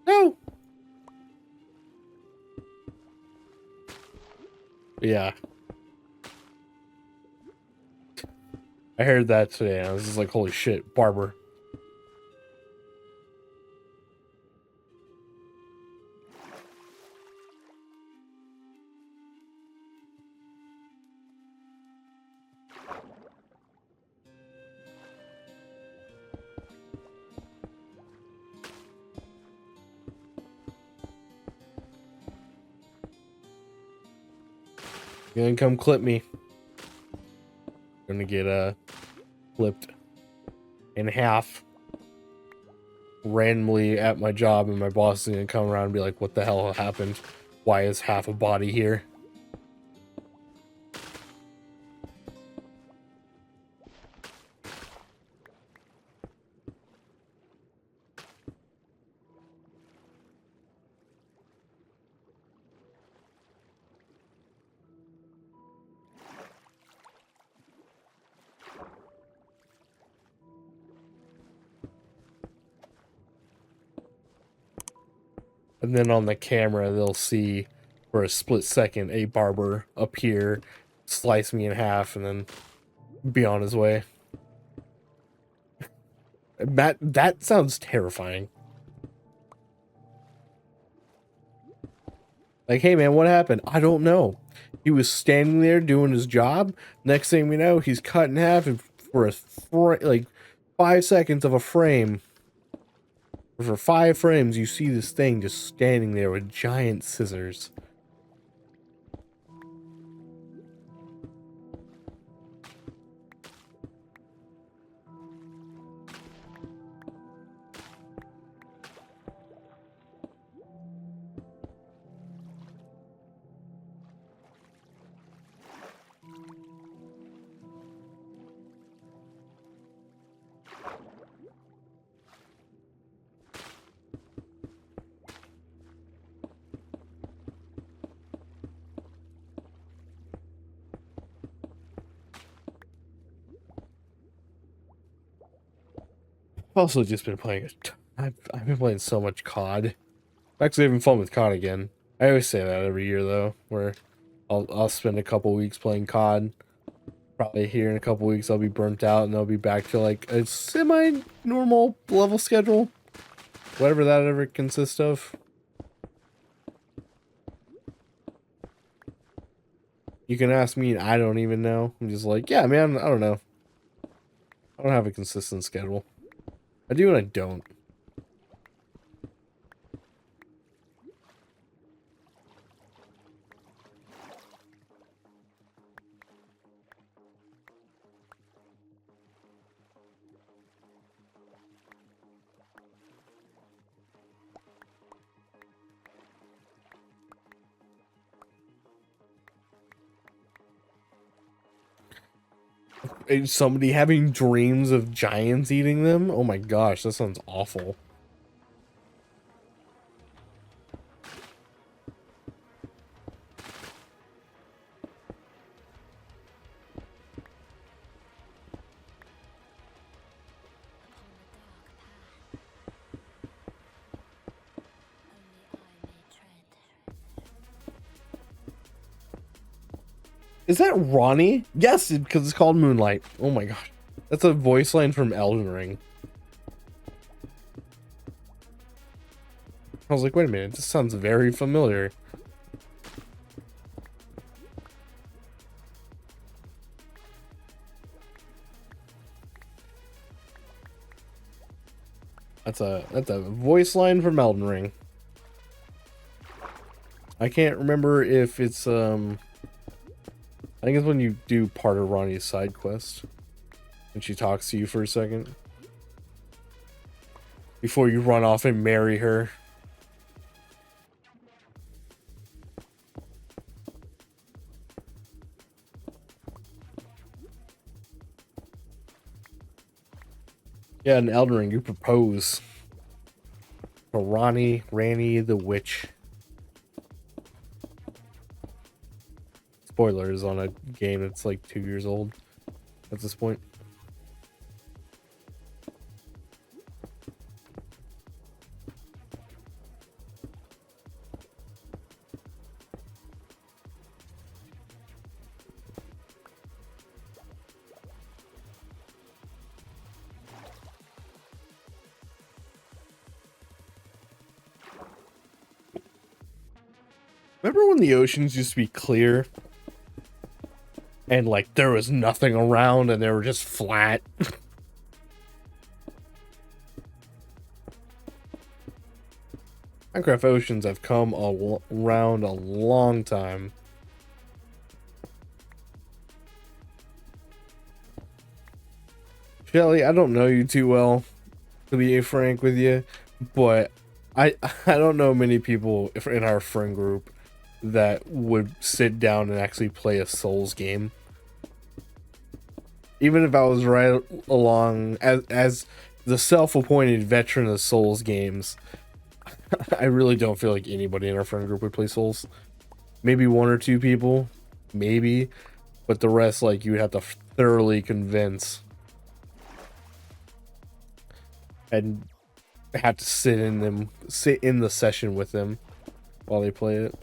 No. Yeah. I heard that today. I was just like, holy shit, barber. You're gonna come clip me. Gonna get flipped in half randomly at my job, and my boss is gonna come around and be like, what the hell happened? Why is half a body here? And then on the camera, they'll see for a split second a barber appear, slice me in half, and then be on his way. That sounds terrifying. Like, hey man, what happened? I don't know. He was standing there doing his job. Next thing we know, he's cut in half, and for like 5 seconds of a frame, for 5 frames, you see this thing just standing there with giant scissors. I've also just been playing. I've been playing so much COD. I'm actually having fun with COD again. I always say that every year though, where I'll spend a couple weeks playing COD. Probably here in a couple weeks I'll be burnt out and I'll be back to like a semi-normal level schedule, whatever that ever consists of. You can ask me and I don't even know. I'm just like, yeah, man, I don't know. I don't have a consistent schedule. I do and I don't. And somebody having dreams of giants eating them? Oh my gosh, that sounds awful. Is that Ronnie? Yes, because it's called Moonlight. Oh my gosh. That's a voice line from Elden Ring. I was like, wait a minute, this sounds very familiar. That's a voice line from Elden Ring. I can't remember if it's I think it's when you do part of Ronnie's side quest. And she talks to you for a second. Before you run off and marry her. Yeah, in Elden Ring, you propose to Ranni the Witch. Spoilers on a game that's like 2 years old at this point. Remember when the oceans used to be clear and like there was nothing around and they were just flat? Minecraft Oceans have come around a long time. Shelly, I don't know you too well, to be frank with you, but I don't know many people in our friend group that would sit down and actually play a Souls game. Even if I was right along as the self-appointed veteran of Souls games, I really don't feel like anybody in our friend group would play Souls. Maybe one or two people, maybe, but the rest, like, you would have to thoroughly convince and have to sit in the session with them while they play it.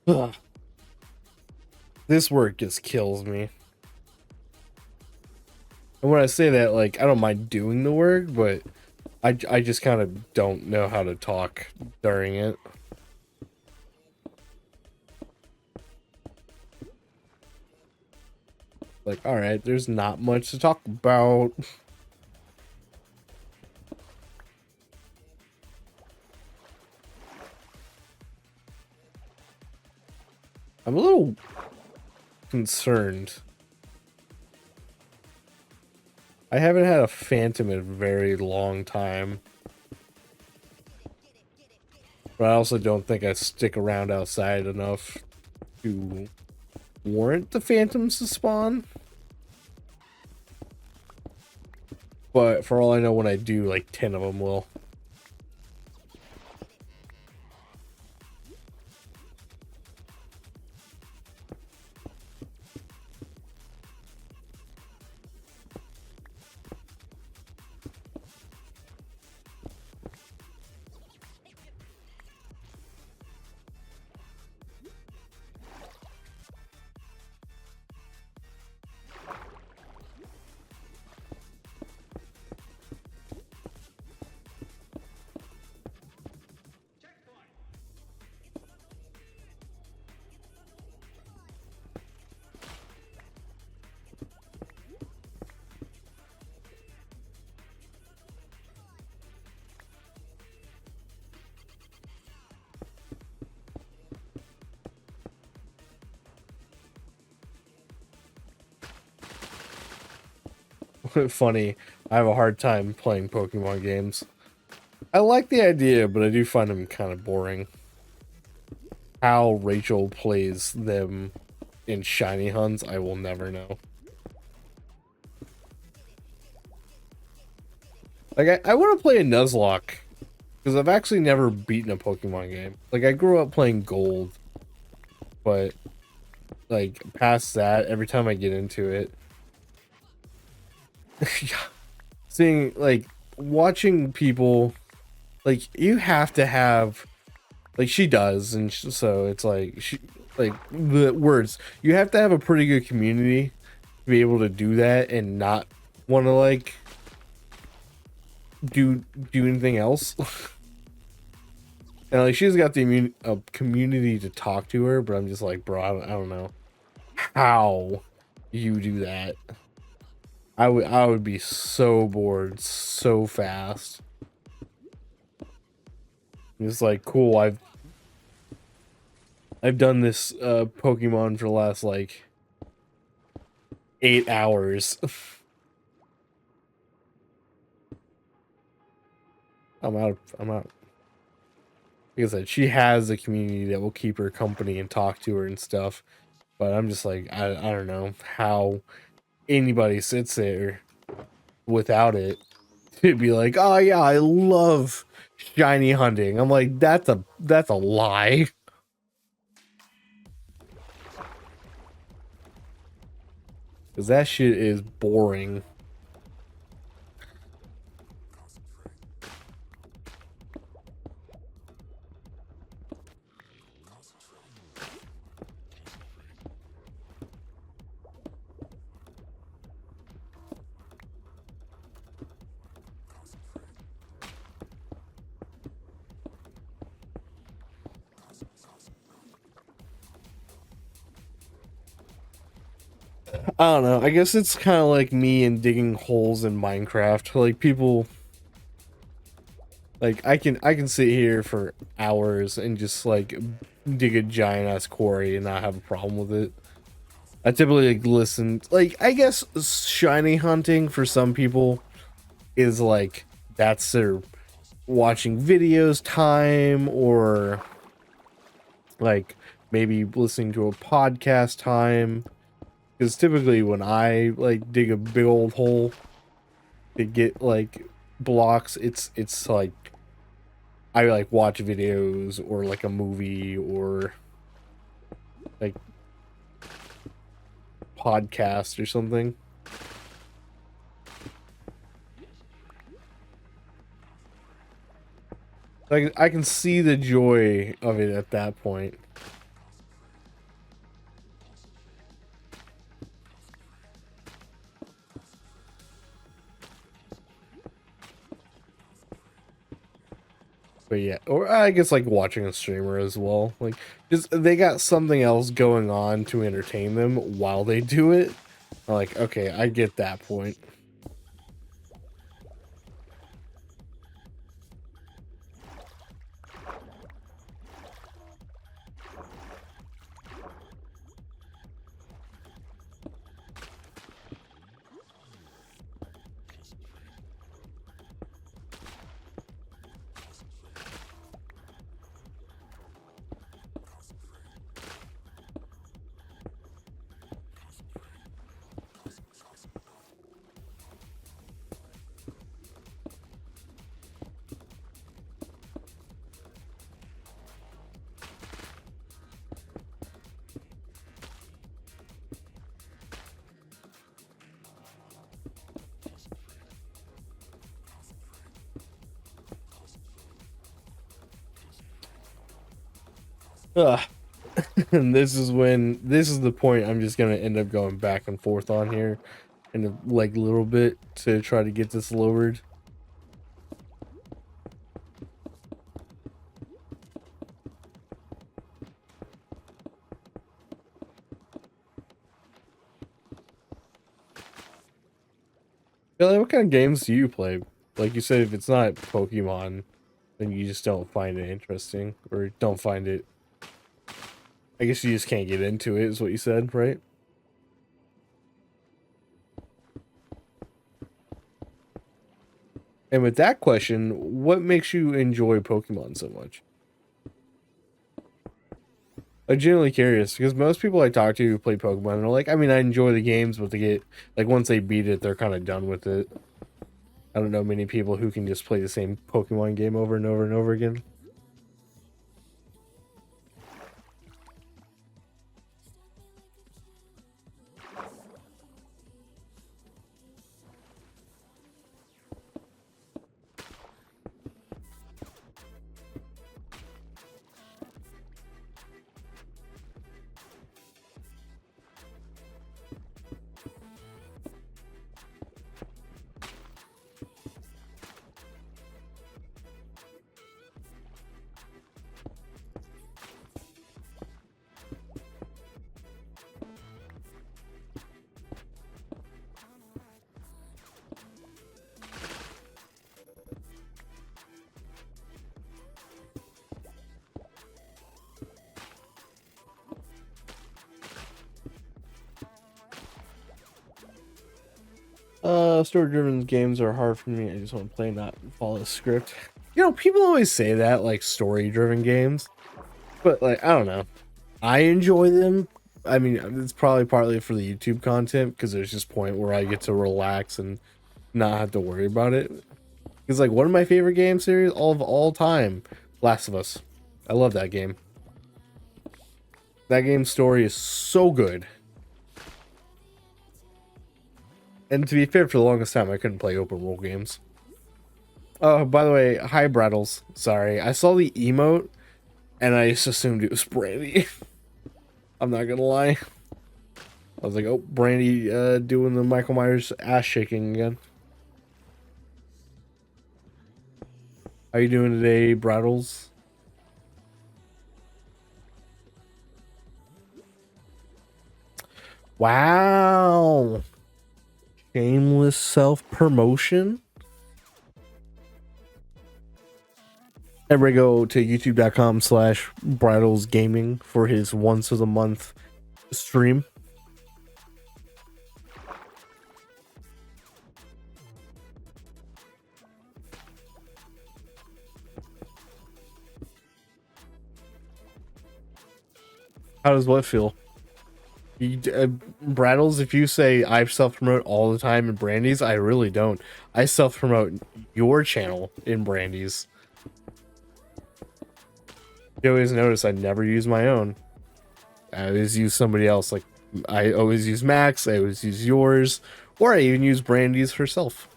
Ugh. This work just kills me. And when I say that, like, I don't mind doing the work, but I just kind of don't know how to talk during it. Like, alright, there's not much to talk about. I'm a little concerned. I haven't had a Phantom in a very long time. But I also don't think I stick around outside enough to warrant the Phantoms to spawn. But for all I know, when I do, like 10 of them will. Funny, I have a hard time playing Pokemon games. I like the idea, but I do find them kind of boring. How Rachel plays them in shiny hunts, I will never know. Like, I want to play a Nuzlocke, because I've actually never beaten a Pokemon game. Like, I grew up playing Gold, but, like, past that, every time I get into it, seeing, like, watching people, like, you have to have, like, she does, and so it's like, like, the words, you have to have a pretty good community to be able to do that and not want to, like, do anything else. And like she's got the community to talk to her, but I'm just like, bro, I don't know how you do that. I would be so bored so fast. It's like, cool, I've done this Pokemon for the last like 8 hours. I'm out. Like I said, she has a community that will keep her company and talk to her and stuff. But I'm just like, I don't know how anybody sits there without it to be like, oh yeah, I love shiny hunting. I'm like, that's a lie. Because that shit is boring. I don't know. I guess it's kind of like me and digging holes in Minecraft. Like people, like I can sit here for hours and just like dig a giant ass quarry and not have a problem with it. I typically like listen. Like I guess shiny hunting for some people is like that's their watching videos time, or like maybe listening to a podcast time. Because typically when I like dig a big old hole to get like blocks, it's like I like watch videos or like a movie or like podcast or something. Like I can see the joy of it at that point. But yeah, or I guess like watching a streamer as well. Like just they got something else going on to entertain them while they do it. I'm like, okay, I get that point. Ugh. And this is the point I'm just gonna end up going back and forth on here in a like little bit to try to get this lowered. Billy, what kind of games do you play? Like you said, if it's not Pokemon, then you just don't find it interesting, or don't find it. I guess you just can't get into it, is what you said, right? And with that question, what makes you enjoy Pokemon so much? I'm genuinely curious because most people I talk to who play Pokemon are like, I mean, I enjoy the games, but they get like once they beat it, they're kind of done with it. I don't know many people who can just play the same Pokemon game over and over and over again. Story-driven games are hard for me. I just want to play, not follow a script. You know, people always say that, like, story-driven games. But, like, I don't know. I enjoy them. I mean, it's probably partly for the YouTube content, because there's this point where I get to relax and not have to worry about it. Because, like, one of my favorite game series of all time, Last of Us. I love that game. That game's story is so good. And to be fair, for the longest time, I couldn't play open world games. Oh, by the way, hi, Brattles. Sorry. I saw the emote, and I just assumed it was Brandy. I'm not gonna lie. I was like, oh, Brandy doing the Michael Myers ass shaking again. How you doing today, Brattles? Wow. Shameless self-promotion. Everybody go to youtube.com/Bridles Gaming for his once a month stream. How does what feel? Brattles, if you say I self-promote all the time in Brandy's, I really don't. I self-promote your channel in Brandy's. You always notice I never use my own. I always use somebody else. Like, I always use Max, I always use yours, or I even use Brandy's herself.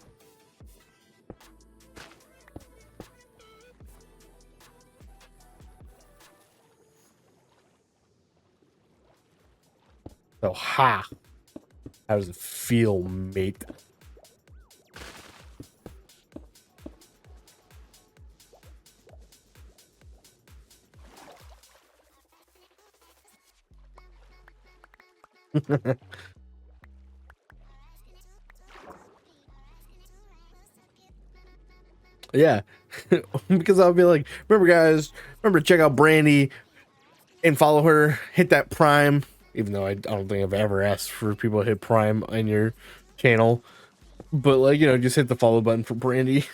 So, ha! How does it feel, mate? Yeah, because I'll be like, remember guys, remember to check out Brandy and follow her, hit that Prime, even though I don't think I've ever asked for people to hit Prime on your channel, but like, you know, just hit the follow button for Brandy.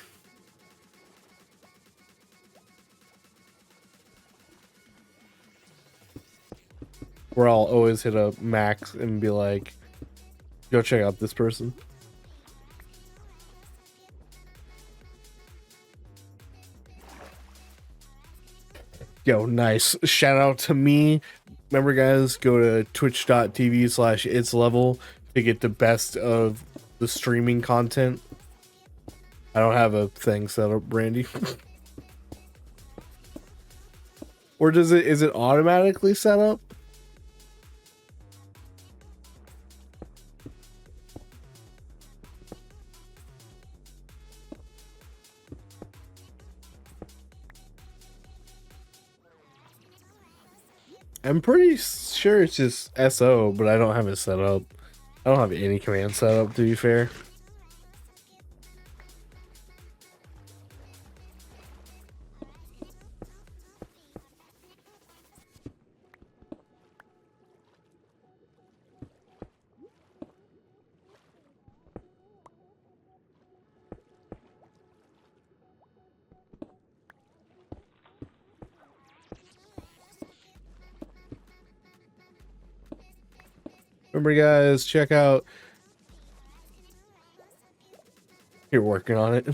Where I'll always hit a Max and be like, go check out this person. Yo, nice. Shout out to me. Remember, guys, go to twitch.tv/itslevel to get the best of the streaming content. I don't have a thing set up, Brandy. Or is it automatically set up? I'm pretty sure it's just SO, but I don't have it set up. I don't have any command set up, to be fair. Remember, guys, check out. You're working on it.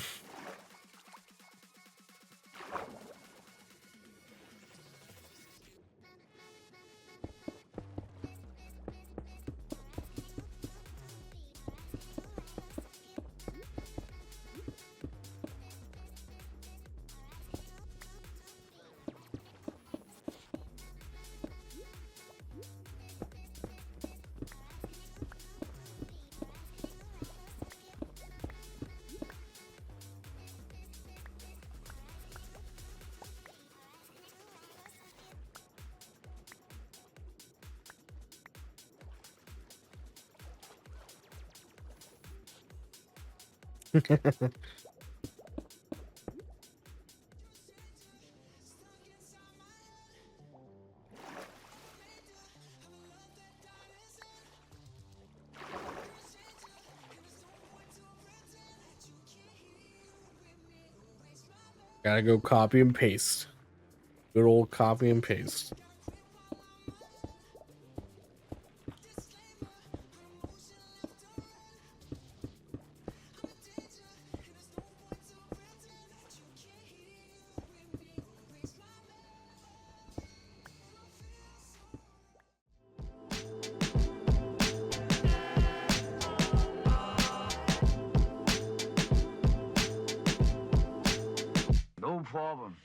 Gotta go copy and paste. Good old copy and paste. No problem.